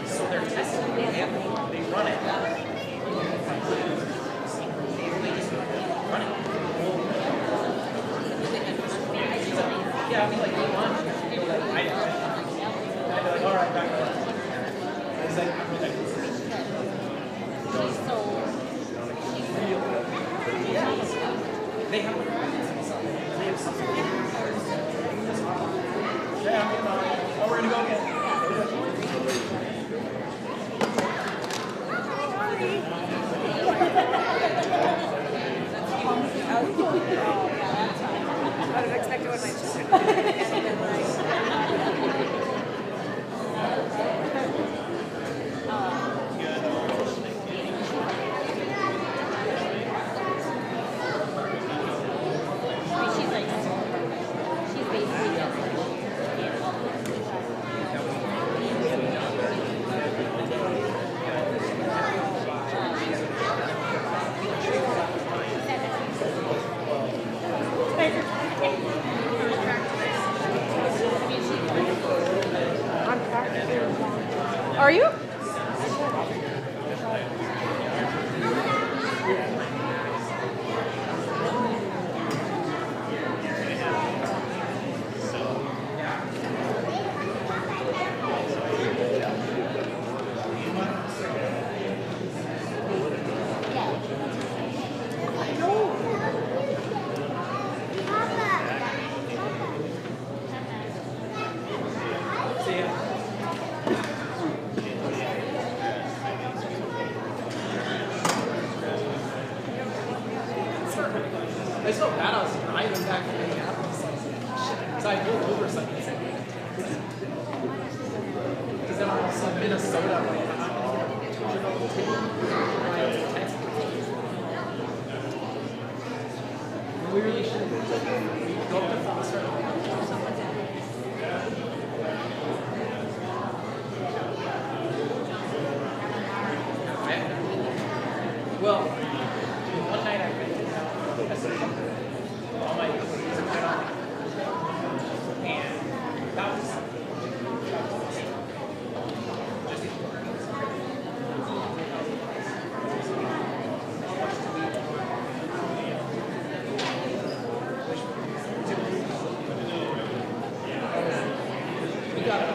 So they're testing it and they run it. They just run it. Yeah, I mean, like, you want to feel like, I'd be like, all right, back up. It's like, I'm really yeah. They have something. Yeah, oh, we're gonna go again. I would have expected one of my children. Are you? I felt bad. I was driving back from Minneapolis. So I pulled over something. Because then I'm also in Minnesota. I'm like, I'm not going to get $200 ticket. We really should go up to Foster. Well, one night I rented out all my music went on, and that was just we got it.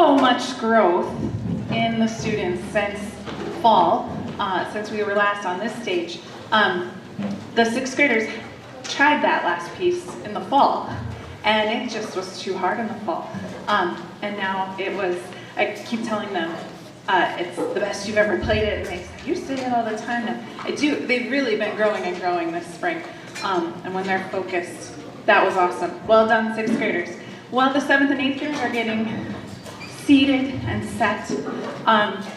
so much growth in the students since fall, since we were last on this stage. The sixth graders tried that last piece in the fall, and it just was too hard in the fall. And now it was, I keep telling them, it's the best you've ever played it, and they say, you say it all the time now. I do. They've really been growing and growing this spring. And when they're focused, that was awesome. Well done, sixth graders. While the seventh and eighth graders are getting seated and set,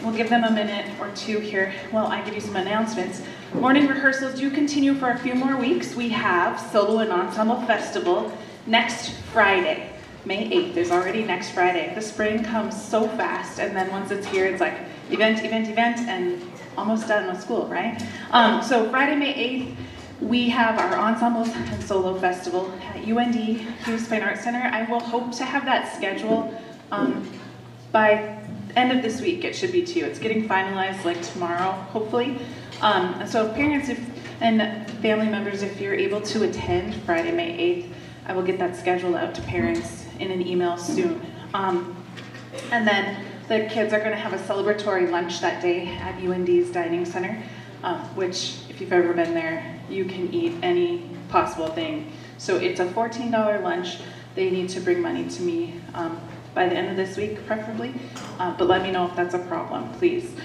we'll give them a minute or two here while I give you some announcements. Morning rehearsals do continue for a few more weeks. We have Solo and Ensemble Festival next Friday. May 8th is already next Friday. The spring comes so fast, and then once it's here, it's like event, and almost done with school, right? So Friday, May 8th, we have our Ensembles and Solo Festival at UND Hughes Fine Arts Center. I will hope to have that schedule by end of this week. It should be too. It's getting finalized like tomorrow, hopefully. And so parents and family members, if you're able to attend Friday, May 8th, I will get that scheduled out to parents in an email soon. And then the kids are going to have a celebratory lunch that day at UND's Dining Center, which, if you've ever been there, you can eat any possible thing. So it's a $14 lunch. They need to bring money to me by the end of this week, preferably, but let me know if that's a problem, please.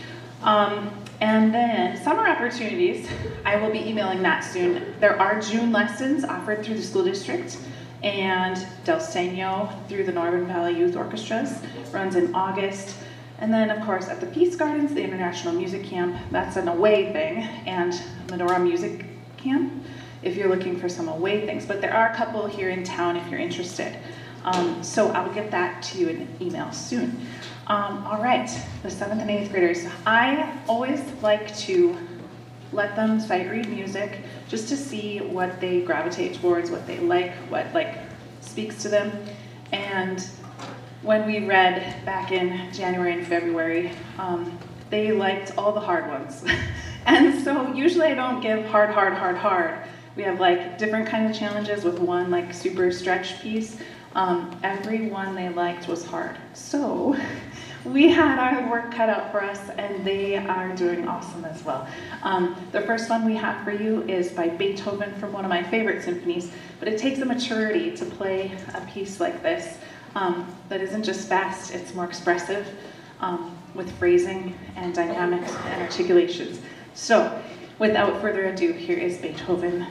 And then summer opportunities, I will be emailing that soon. There are June lessons offered through the school district, and Del Seño through the Northern Valley Youth Orchestras runs in August. And then, of course, at the Peace Gardens, the International Music Camp, that's an away thing, and Medora Music Camp, if you're looking for some away things. But there are a couple here in town if you're interested. So I'll get that to you in an email soon. All right, the 7th and 8th graders. I always like to let them sight read music just to see what they gravitate towards, what they like, what speaks to them. And when we read back in January and February, they liked all the hard ones. And so usually I don't give hard. We have like different kind of challenges with one like super stretch piece. Every one they liked was hard. So we had our work cut out for us, and they are doing awesome as well. The first one we have for you is by Beethoven from one of my favorite symphonies, but it takes a maturity to play a piece like this that isn't just fast, it's more expressive with phrasing and dynamics and articulations. So without further ado, here is Beethoven.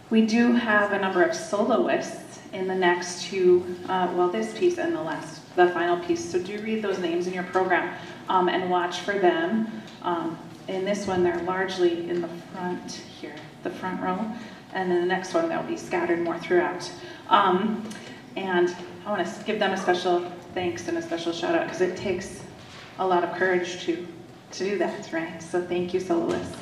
We do have a number of soloists in the next two, well, this piece and the final piece. So do read those names in your program and watch for them. In this one, they're largely in the front here, the front row. And then the next one, they'll be scattered more throughout. And I want to give them a special thanks and a special shout out because it takes a lot of courage to do that, right? So thank you, soloists.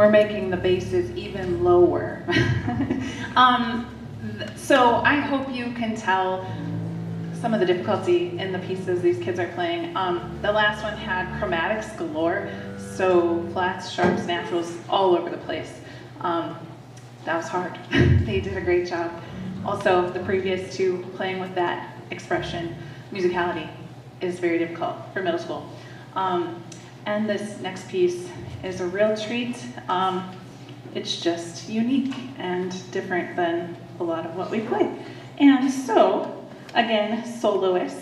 we're making the basses even lower. So I hope you can tell some of the difficulty in the pieces these kids are playing. The last one had chromatics galore, so flats, sharps, naturals, all over the place. That was hard. They did a great job. Also, the previous two, playing with that expression, musicality, is very difficult for middle school. And this next piece is a real treat. It's just unique and different than a lot of what we play. And so, again, Soloist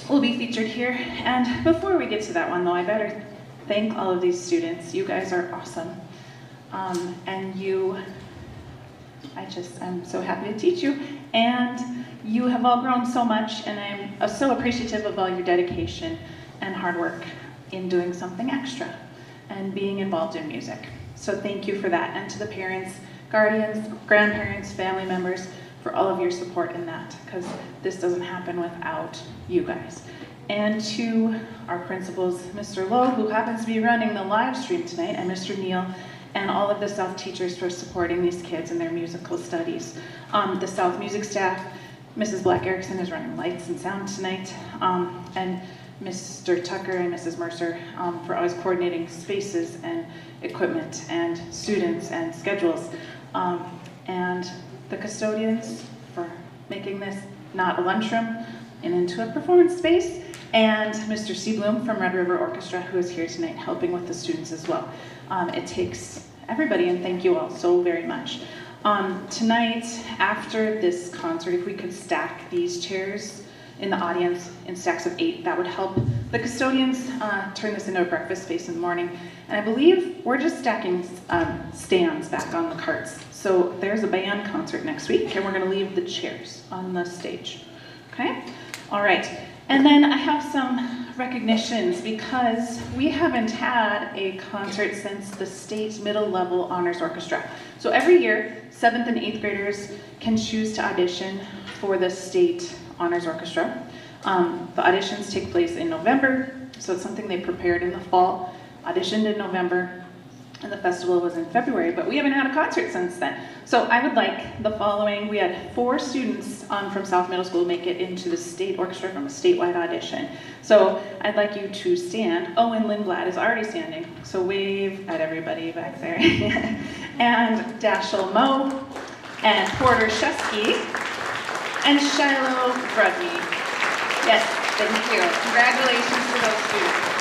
will be featured here. And before we get to that one, though, I better thank all of these students. You guys are awesome. And I'm so happy to teach you. And you have all grown so much, and I'm so appreciative of all your dedication and hard work in doing something extra and being involved in music. So thank you for that. And to the parents, guardians, grandparents, family members, for all of your support in that, because this doesn't happen without you guys. And to our principals, Mr. Lowe, who happens to be running the live stream tonight, and Mr. Neal, and all of the South teachers for supporting these kids in their musical studies. The South music staff, Mrs. Black Erickson is running lights and sound tonight, and Mr. Tucker and Mrs. Mercer for always coordinating spaces and equipment and students and schedules. And the custodians for making this not a lunchroom and into a performance space, and Mr. Seabloom from Red River Orchestra, who is here tonight helping with the students as well. It takes everybody, and thank you all so very much. Tonight, after this concert, if we could stack these chairs in the audience in stacks of 8, that would help the custodians turn this into a breakfast space in the morning. And I believe we're just stacking stands back on the carts. So there's a band concert next week, and we're gonna leave the chairs on the stage, okay? All right, and then I have some recognitions because we haven't had a concert since the state middle level honors orchestra. So every year, 7th and 8th graders can choose to audition for the state honors orchestra. The auditions take place in November, so it's something they prepared in the fall, auditioned in November, and the festival was in February, but we haven't had a concert since then. So I would like the following. We had 4 students from South Middle School make it into the state orchestra from a statewide audition. So I'd like you to stand. Owen Lindblad is already standing, so wave at everybody back there. And Dashiell Moe, and Porter Shesky, and Shiloh Brudney. Yes, thank you. Congratulations to those students.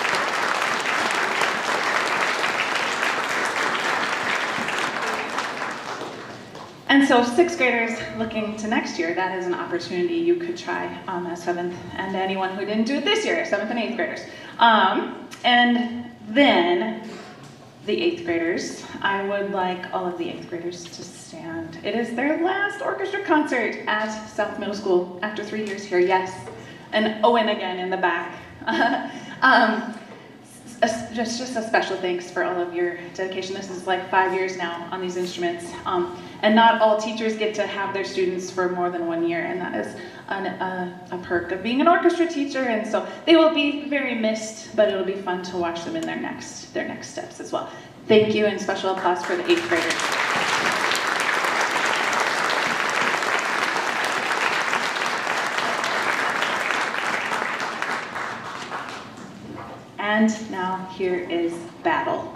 And so 6th graders looking to next year, that is an opportunity you could try as 7th, and anyone who didn't do it this year, 7th and 8th graders. And then the 8th graders, I would like all of the 8th graders to stand. It is their last orchestra concert at South Middle School after 3 years here, yes. And Owen again in the back. Just a special thanks for all of your dedication. This is like 5 years now on these instruments. And not all teachers get to have their students for more than 1 year, and that is a perk of being an orchestra teacher. And so they will be very missed, but it'll be fun to watch them in their next steps as well. Thank you, and special applause for the 8th graders. And now here is Battle.